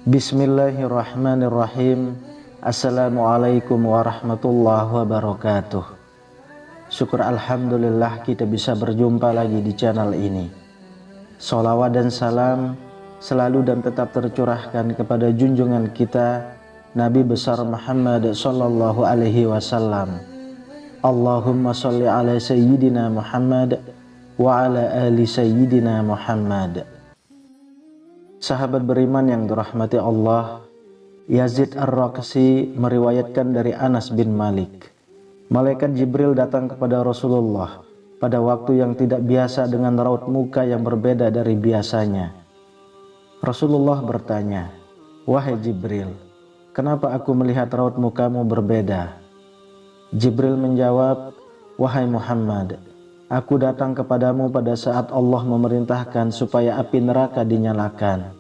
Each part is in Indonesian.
Bismillahirrahmanirrahim. Assalamualaikum warahmatullahi wabarakatuh. Syukur alhamdulillah kita bisa berjumpa lagi di channel ini. Sholawat dan salam selalu dan tetap tercurahkan kepada junjungan kita Nabi besar Muhammad sallallahu alaihi wasallam. Allahumma sholli ala sayyidina Muhammad wa ala ali sayyidina Muhammad. Sahabat beriman yang dirahmati Allah, Yazid Ar-Raqsi meriwayatkan dari Anas bin Malik, malaikat Jibril datang kepada Rasulullah pada waktu yang tidak biasa dengan raut muka yang berbeda dari biasanya. Rasulullah bertanya, "Wahai Jibril, kenapa aku melihat raut mukamu berbeda?" Jibril menjawab, "Wahai Muhammad, aku datang kepadamu pada saat Allah memerintahkan supaya api neraka dinyalakan.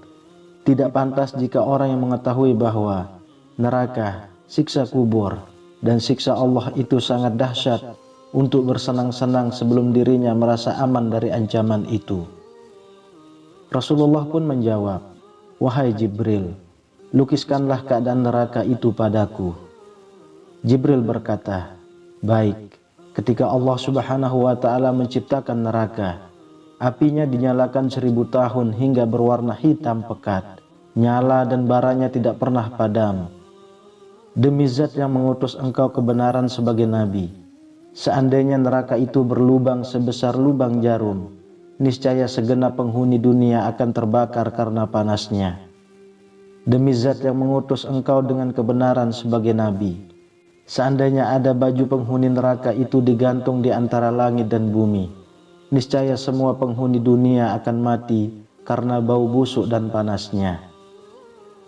Tidak pantas jika orang yang mengetahui bahwa neraka, siksa kubur, dan siksa Allah itu sangat dahsyat untuk bersenang-senang sebelum dirinya merasa aman dari ancaman itu." Rasulullah pun menjawab, "Wahai Jibril, lukiskanlah keadaan neraka itu padaku." Jibril berkata, "Baik." Ketika Allah subhanahu wa ta'ala menciptakan neraka, apinya dinyalakan 1000 tahun hingga berwarna hitam pekat, nyala dan baranya tidak pernah padam. Demi zat yang mengutus engkau kebenaran sebagai nabi, seandainya neraka itu berlubang sebesar lubang jarum, niscaya segenap penghuni dunia akan terbakar karena panasnya. Demi zat yang mengutus engkau dengan kebenaran sebagai nabi, seandainya ada baju penghuni neraka itu digantung di antara langit dan bumi, niscaya semua penghuni dunia akan mati karena bau busuk dan panasnya.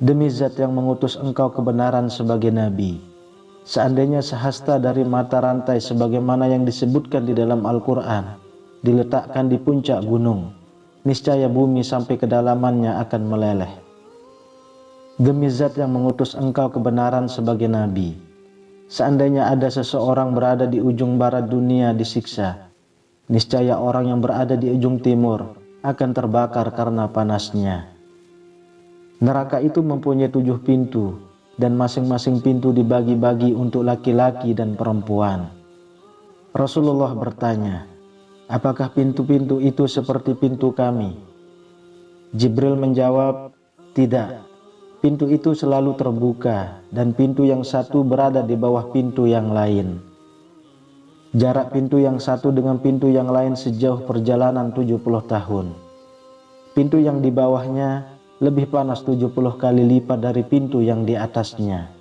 Demi zat yang mengutus engkau kebenaran sebagai nabi, seandainya sehasta dari mata rantai sebagaimana yang disebutkan di dalam Al-Quran diletakkan di puncak gunung, niscaya bumi sampai kedalamannya akan meleleh. Demi zat yang mengutus engkau kebenaran sebagai nabi, seandainya ada seseorang berada di ujung barat dunia disiksa, niscaya orang yang berada di ujung timur akan terbakar karena panasnya. Neraka itu mempunyai 7 pintu, dan masing-masing pintu dibagi-bagi untuk laki-laki dan perempuan. Rasulullah bertanya, "Apakah pintu-pintu itu seperti pintu kami?" Jibril menjawab, "Tidak. Pintu itu selalu terbuka, dan pintu yang satu berada di bawah pintu yang lain. Jarak pintu yang satu dengan pintu yang lain sejauh perjalanan 70 tahun. Pintu yang di bawahnya lebih panas 70 kali lipat dari pintu yang di atasnya.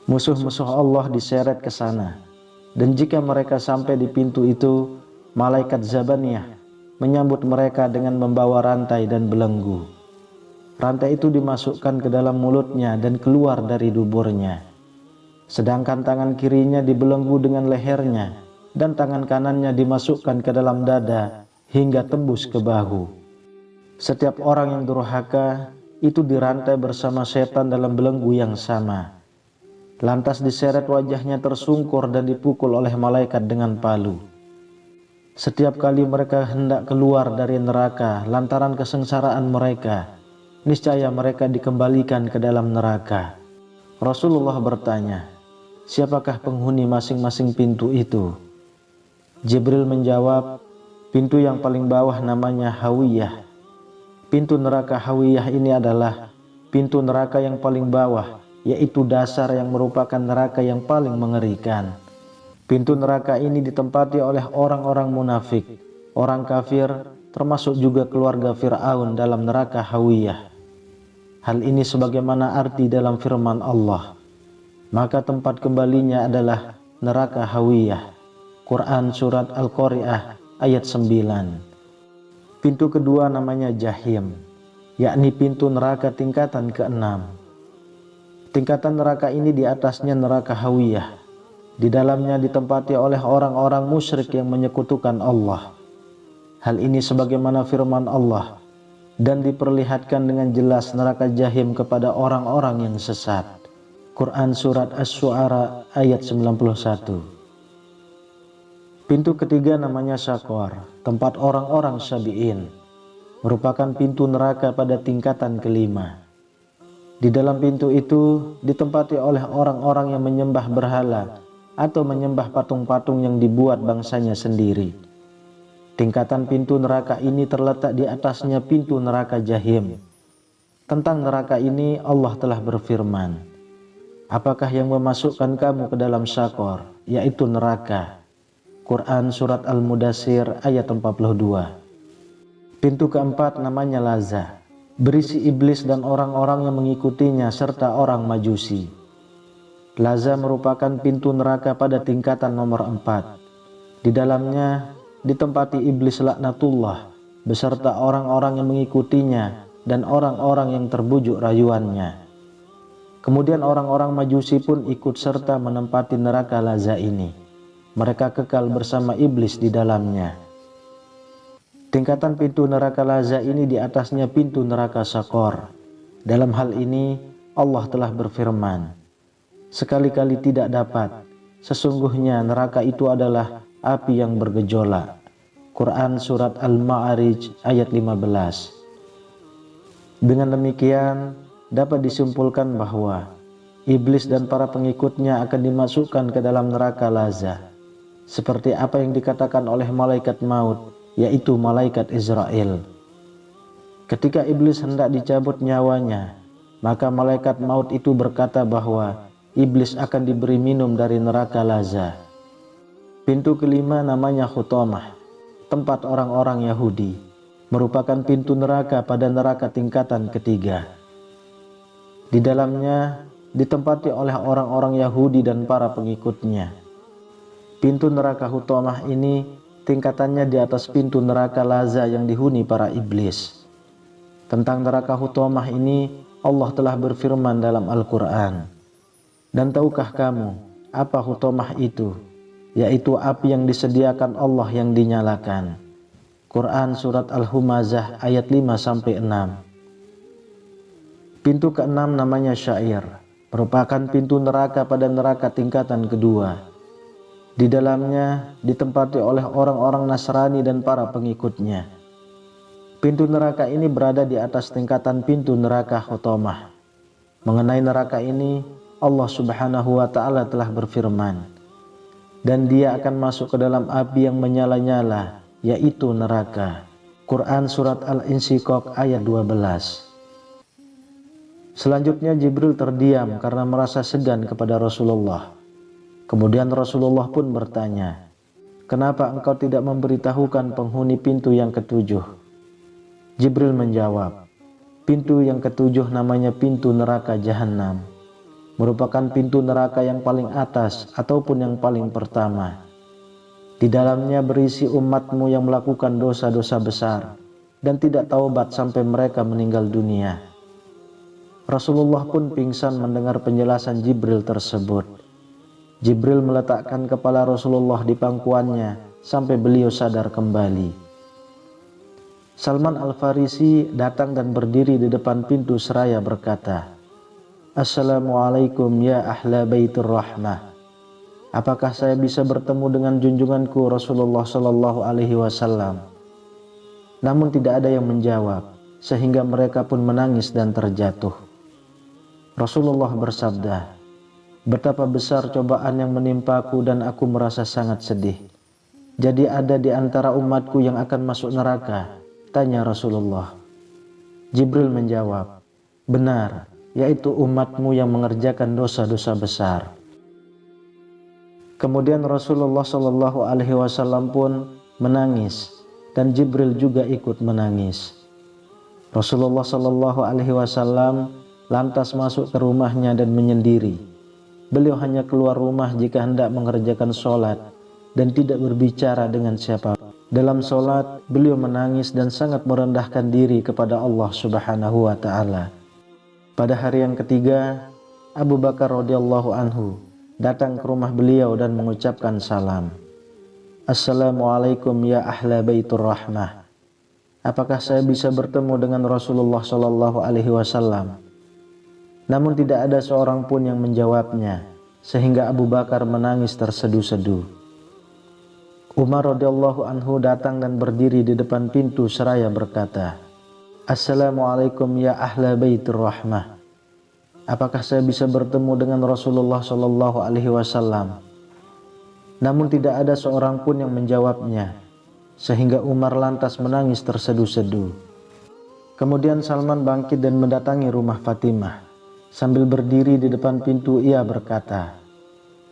Musuh-musuh Allah diseret ke sana, dan jika mereka sampai di pintu itu, malaikat Zabaniyah menyambut mereka dengan membawa rantai dan belenggu. Rantai itu dimasukkan ke dalam mulutnya dan keluar dari duburnya. Sedangkan tangan kirinya dibelenggu dengan lehernya, dan tangan kanannya dimasukkan ke dalam dada hingga tembus ke bahu. Setiap orang yang durhaka itu dirantai bersama setan dalam belenggu yang sama. Lantas diseret wajahnya tersungkur dan dipukul oleh malaikat dengan palu. Setiap kali mereka hendak keluar dari neraka lantaran kesengsaraan mereka, niscaya mereka dikembalikan ke dalam neraka." Rasulullah bertanya, "Siapakah penghuni masing-masing pintu itu?" Jibril menjawab, "Pintu yang paling bawah namanya Hawiyah. Pintu neraka Hawiyah ini adalah pintu neraka yang paling bawah, yaitu dasar yang merupakan neraka yang paling mengerikan. Pintu neraka ini ditempati oleh orang-orang munafik, orang kafir, termasuk juga keluarga Fir'aun dalam neraka Hawiyah. Hal ini sebagaimana arti dalam firman Allah, maka tempat kembalinya adalah neraka Hawiyah." Quran Surat Al-Qari'ah ayat 9. Pintu kedua namanya Jahim, yakni pintu neraka tingkatan ke-6. Tingkatan neraka ini di atasnya neraka Hawiyah. Di dalamnya ditempati oleh orang-orang musyrik yang menyekutukan Allah. Hal ini sebagaimana firman Allah, dan diperlihatkan dengan jelas neraka Jahim kepada orang-orang yang sesat. Quran Surat Asy-Syu'ara ayat 91. Pintu ketiga namanya Syaqar, tempat orang-orang Syabi'in, merupakan pintu neraka pada tingkatan kelima. Di dalam pintu itu ditempati oleh orang-orang yang menyembah berhala atau menyembah patung-patung yang dibuat bangsanya sendiri. Tingkatan pintu neraka ini terletak di atasnya pintu neraka Jahim. Tentang neraka ini Allah telah berfirman, apakah yang memasukkan kamu ke dalam Syaqor, yaitu neraka. Quran Surat Al-Mudassir ayat 42. Pintu keempat namanya Laza, berisi iblis dan orang-orang yang mengikutinya serta orang Majusi. Laza merupakan pintu neraka pada tingkatan nomor 4. Di dalamnya ditempati iblis laknatullah beserta orang-orang yang mengikutinya dan orang-orang yang terbujuk rayuannya. Kemudian orang-orang Majusi pun ikut serta menempati neraka Laza ini. Mereka kekal bersama iblis di dalamnya. Tingkatan pintu neraka Laza ini di atasnya pintu neraka Syaqor. Dalam hal ini Allah telah berfirman, sekali-kali tidak dapat, sesungguhnya neraka itu adalah api yang bergejolak. Quran Surat Al-Ma'arij ayat 15. Dengan demikian dapat disimpulkan bahwa iblis dan para pengikutnya akan dimasukkan ke dalam neraka Laza, seperti apa yang dikatakan oleh malaikat maut, yaitu malaikat Israel. Ketika iblis hendak dicabut nyawanya, maka malaikat maut itu berkata bahwa iblis akan diberi minum dari neraka Laza. Pintu kelima namanya Hutamah, tempat orang-orang Yahudi, merupakan pintu neraka pada neraka tingkatan ketiga. Di dalamnya ditempati oleh orang-orang Yahudi dan para pengikutnya. Pintu neraka Hutamah ini tingkatannya di atas pintu neraka Laza yang dihuni para iblis. Tentang neraka Hutamah ini Allah telah berfirman dalam Al-Quran, dan tahukah kamu apa Hutamah itu? Yaitu api yang disediakan Allah yang dinyalakan. Quran Surat Al-Humazah ayat 5-6. Pintu keenam namanya Syair, merupakan pintu neraka pada neraka tingkatan kedua. Di dalamnya ditempati oleh orang-orang Nasrani dan para pengikutnya. Pintu neraka ini berada di atas tingkatan pintu neraka Hutamah. Mengenai neraka ini Allah Subhanahu wa Ta'ala telah berfirman, dan dia akan masuk ke dalam api yang menyala-nyala, yaitu neraka. Quran Surat Al-Insyiqaq ayat 12. Selanjutnya Jibril terdiam karena merasa segan kepada Rasulullah. Kemudian Rasulullah pun bertanya, kenapa engkau tidak memberitahukan penghuni pintu yang ketujuh? Jibril menjawab, pintu yang ketujuh namanya pintu neraka Jahannam, merupakan pintu neraka yang paling atas ataupun yang paling pertama. Di dalamnya berisi umatmu yang melakukan dosa-dosa besar dan tidak taubat sampai mereka meninggal dunia. Rasulullah pun pingsan mendengar penjelasan Jibril tersebut. Jibril meletakkan kepala Rasulullah di pangkuannya sampai beliau sadar kembali. Salman Al-Farisi datang dan berdiri di depan pintu seraya berkata, Assalamualaikum ya ahla baitur rahmah. Apakah saya bisa bertemu dengan junjunganku Rasulullah Sallallahu Alaihi Wasallam? Namun tidak ada yang menjawab, sehingga mereka pun menangis dan terjatuh. Rasulullah bersabda, betapa besar cobaan yang menimpaku dan aku merasa sangat sedih. Jadi ada di antara umatku yang akan masuk neraka? Tanya Rasulullah. Jibril menjawab, benar, yaitu umatmu yang mengerjakan dosa-dosa besar. Kemudian Rasulullah Shallallahu Alaihi Wasallam pun menangis dan Jibril juga ikut menangis. Rasulullah Shallallahu Alaihi Wasallam lantas masuk ke rumahnya dan menyendiri. Beliau hanya keluar rumah jika hendak mengerjakan sholat dan tidak berbicara dengan siapa. Dalam sholat, beliau menangis dan sangat merendahkan diri kepada Allah Subhanahu wa Ta'ala. Pada hari yang ketiga, Abu Bakar radhiyallahu anhu datang ke rumah beliau dan mengucapkan salam. Assalamualaikum ya ahla baitur rahmah. Apakah saya bisa bertemu dengan Rasulullah Sallallahu Alaihi Wasallam? Namun tidak ada seorang pun yang menjawabnya, sehingga Abu Bakar menangis terseduh-seduh. Umar radhiyallahu anhu datang dan berdiri di depan pintu seraya berkata, Assalamualaikum ya ahla baitur rahmah. apakah saya bisa bertemu dengan Rasulullah Shallallahu Alaihi Wasallam? Namun tidak ada seorang pun yang menjawabnya, sehingga Umar lantas menangis terseduh-seduh. Kemudian Salman bangkit dan mendatangi rumah Fatimah. Sambil berdiri di depan pintu ia berkata,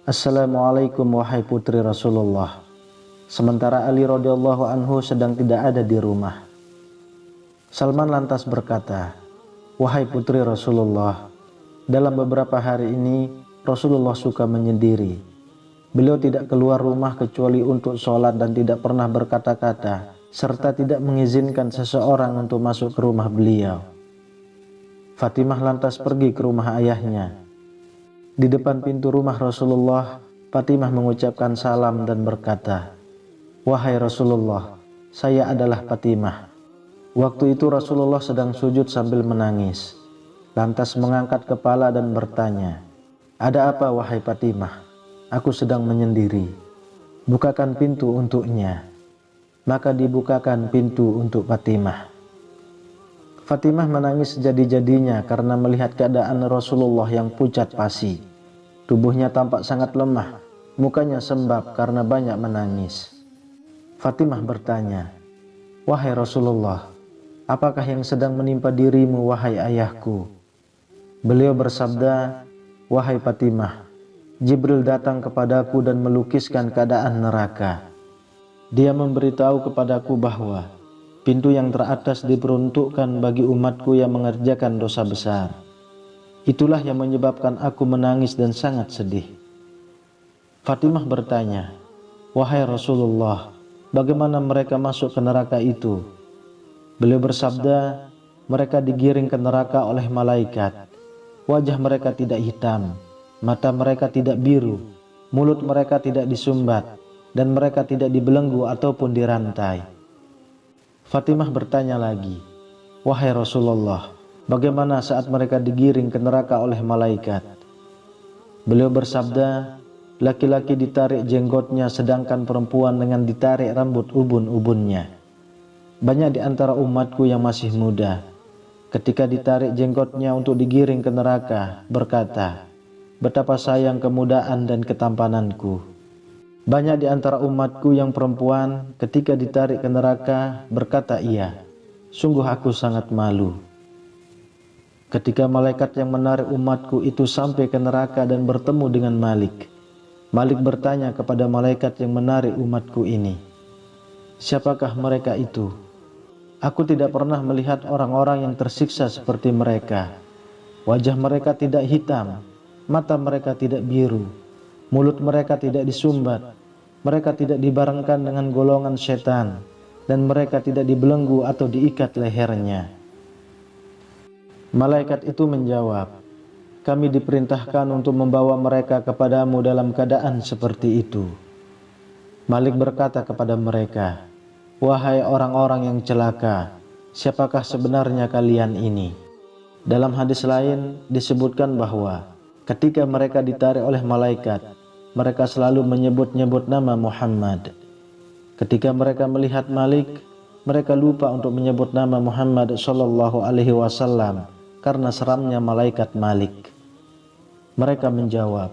"Assalamualaikum wahai putri Rasulullah." Sementara Ali radhiyallahu anhu sedang tidak ada di rumah. Salman lantas berkata, "Wahai putri Rasulullah, dalam beberapa hari ini Rasulullah suka menyendiri. Beliau tidak keluar rumah kecuali untuk sholat dan tidak pernah berkata-kata, serta tidak mengizinkan seseorang untuk masuk ke rumah beliau." Fatimah lantas pergi ke rumah ayahnya. Di depan pintu rumah Rasulullah, Fatimah mengucapkan salam dan berkata, "Wahai Rasulullah, saya adalah Fatimah." Waktu itu Rasulullah sedang sujud sambil menangis. Lantas mengangkat kepala dan bertanya, "Ada apa wahai Fatimah? Aku sedang menyendiri. Bukakan pintu untuknya." Maka dibukakan pintu untuk Fatimah. Fatimah menangis sejadi-jadinya karena melihat keadaan Rasulullah yang pucat pasi. Tubuhnya tampak sangat lemah, mukanya sembab karena banyak menangis. Fatimah bertanya, "Wahai Rasulullah, apakah yang sedang menimpa dirimu wahai ayahku?" Beliau bersabda, "Wahai Fatimah, Jibril datang kepadaku dan melukiskan keadaan neraka. Dia memberitahu kepadaku bahwa pintu yang teratas diperuntukkan bagi umatku yang mengerjakan dosa besar. Itulah yang menyebabkan aku menangis dan sangat sedih." Fatimah bertanya, "Wahai Rasulullah, bagaimana mereka masuk ke neraka itu?" Beliau bersabda, "Mereka digiring ke neraka oleh malaikat. Wajah mereka tidak hitam, mata mereka tidak biru, mulut mereka tidak disumbat, dan mereka tidak dibelenggu ataupun dirantai." Fatimah bertanya lagi, "Wahai Rasulullah, bagaimana saat mereka digiring ke neraka oleh malaikat?" Beliau bersabda, "Laki-laki ditarik jenggotnya sedangkan perempuan dengan ditarik rambut ubun-ubunnya. Banyak di antara umatku yang masih muda, ketika ditarik jenggotnya untuk digiring ke neraka, berkata, 'Betapa sayang kemudaan dan ketampananku.' Banyak di antara umatku yang perempuan ketika ditarik ke neraka berkata ia, 'Sungguh aku sangat malu.' Ketika malaikat yang menarik umatku itu sampai ke neraka dan bertemu dengan Malik, Malik bertanya kepada malaikat yang menarik umatku ini, 'Siapakah mereka itu?' Aku tidak pernah melihat orang-orang yang tersiksa seperti mereka. Wajah mereka tidak hitam, mata mereka tidak biru, mulut mereka tidak disumbat, mereka tidak dibarengkan dengan golongan setan, dan mereka tidak dibelenggu atau diikat lehernya." Malaikat itu menjawab, "Kami diperintahkan untuk membawa mereka kepadamu dalam keadaan seperti itu." Malik berkata kepada mereka, "Wahai orang-orang yang celaka, siapakah sebenarnya kalian ini?" Dalam hadis lain disebutkan bahwa ketika mereka ditarik oleh malaikat, mereka selalu menyebut-nyebut nama Muhammad. Ketika mereka melihat Malik, mereka lupa untuk menyebut nama Muhammad Shallallahu Alaihi Wasallam karena seramnya malaikat Malik. Mereka menjawab,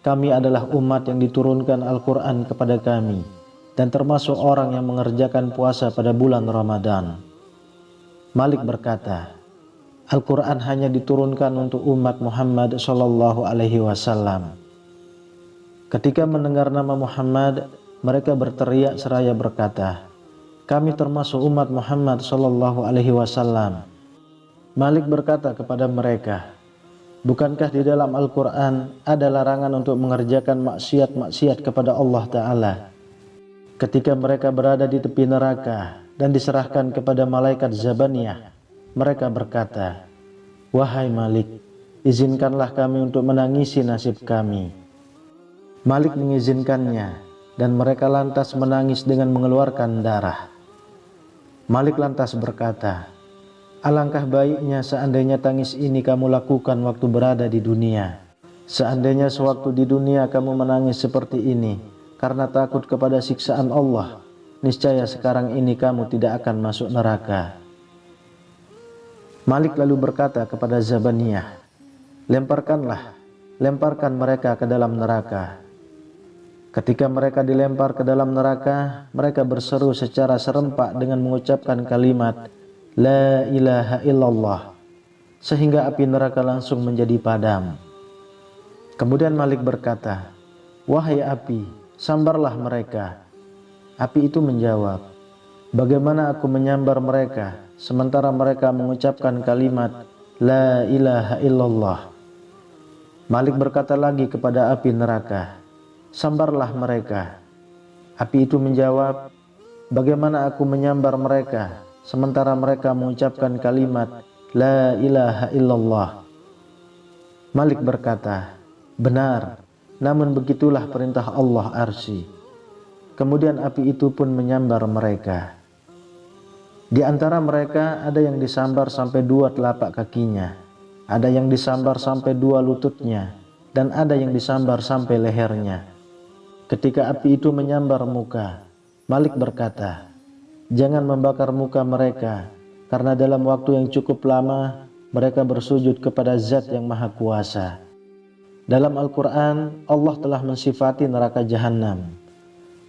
"Kami adalah umat yang diturunkan Al-Quran kepada kami, dan termasuk orang yang mengerjakan puasa pada bulan Ramadan." Malik berkata, "Al-Quran hanya diturunkan untuk umat Muhammad Shallallahu Alaihi Wasallam." Ketika mendengar nama Muhammad, mereka berteriak seraya berkata, "Kami termasuk umat Muhammad Shallallahu Alaihi Wasallam." Malik berkata kepada mereka, "Bukankah di dalam Al-Quran ada larangan untuk mengerjakan maksiat-maksiat kepada Allah Ta'ala?" Ketika mereka berada di tepi neraka dan diserahkan kepada malaikat Zabaniyah, mereka berkata, "Wahai Malik, izinkanlah kami untuk menangisi nasib kami." Malik mengizinkannya, dan mereka lantas menangis dengan mengeluarkan darah. Malik lantas berkata, "Alangkah baiknya seandainya tangis ini kamu lakukan waktu berada di dunia. Seandainya sewaktu di dunia kamu menangis seperti ini karena takut kepada siksaan Allah, niscaya sekarang ini kamu tidak akan masuk neraka." Malik lalu berkata kepada Zabaniyah, lemparkan mereka ke dalam neraka. Ketika mereka dilempar ke dalam neraka, mereka berseru secara serempak dengan mengucapkan kalimat La ilaha illallah, sehingga api neraka langsung menjadi padam. Kemudian Malik berkata, "Wahai api, sambarlah mereka." Api itu menjawab, "Bagaimana aku menyambar mereka sementara mereka mengucapkan kalimat La ilaha illallah?" Malik berkata lagi kepada api neraka, "Sambarlah mereka." Api itu menjawab, "Bagaimana aku menyambar mereka sementara mereka mengucapkan kalimat La ilaha illallah?" Malik berkata, "Benar, namun begitulah perintah Allah Arsy." Kemudian api itu pun menyambar mereka. Di antara mereka ada yang disambar sampai 2 telapak kakinya, ada yang disambar sampai 2 lututnya, dan ada yang disambar sampai lehernya. Ketika api itu menyambar muka, Malik berkata, "Jangan membakar muka mereka, karena dalam waktu yang cukup lama mereka bersujud kepada Zat yang Maha Kuasa." Dalam Al-Quran, Allah telah mensifati neraka Jahannam.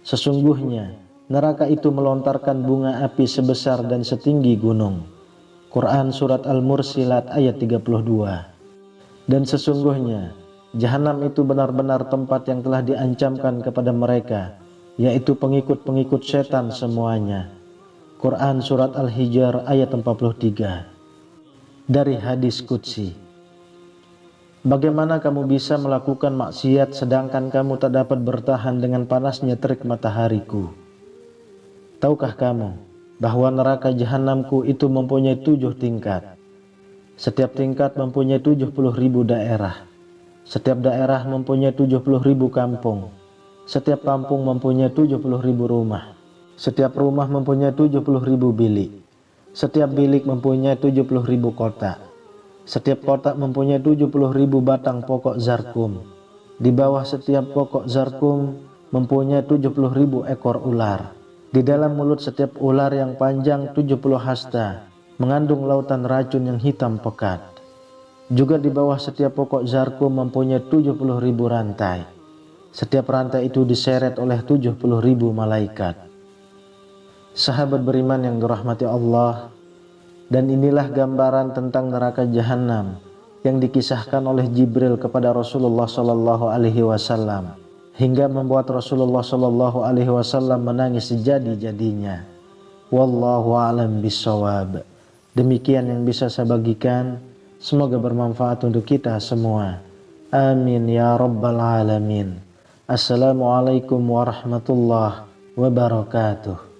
Sesungguhnya, neraka itu melontarkan bunga api sebesar dan setinggi gunung. Quran Surat Al-Mursilat ayat 32. Dan sesungguhnya, Jahanam itu benar-benar tempat yang telah diancamkan kepada mereka, yaitu pengikut-pengikut setan semuanya. Quran Surat Al-Hijr ayat 43. Dari hadis Qudsi, "Bagaimana kamu bisa melakukan maksiat sedangkan kamu tak dapat bertahan dengan panasnya terik matahariku? Tahukah kamu bahwa neraka Jahanamku itu mempunyai 7 tingkat. Setiap tingkat mempunyai 70.000 daerah. Setiap daerah mempunyai 70.000 kampung. Setiap kampung mempunyai 70.000 rumah. Setiap rumah mempunyai 70.000 bilik. Setiap bilik mempunyai 70.000 kotak. Setiap kotak mempunyai 70.000 batang pokok zarkum. Di bawah setiap pokok zarkum mempunyai 70.000 ekor ular. Di dalam mulut setiap ular yang panjang 70 hasta mengandung lautan racun yang hitam pekat. Juga di bawah setiap pokok zarkum mempunyai 70.000 rantai. Setiap rantai itu diseret oleh 70.000 malaikat." Sahabat beriman yang dirahmati Allah, dan inilah gambaran tentang neraka Jahannam yang dikisahkan oleh Jibril kepada Rasulullah Shallallahu Alaihi Wasallam, hingga membuat Rasulullah Shallallahu Alaihi Wasallam menangis sejadi-jadinya. Wallahu a'lam bishawab. Demikian yang bisa saya bagikan. Semoga bermanfaat untuk kita semua. Amin ya rabbal alamin. Assalamualaikum warahmatullahi wabarakatuh.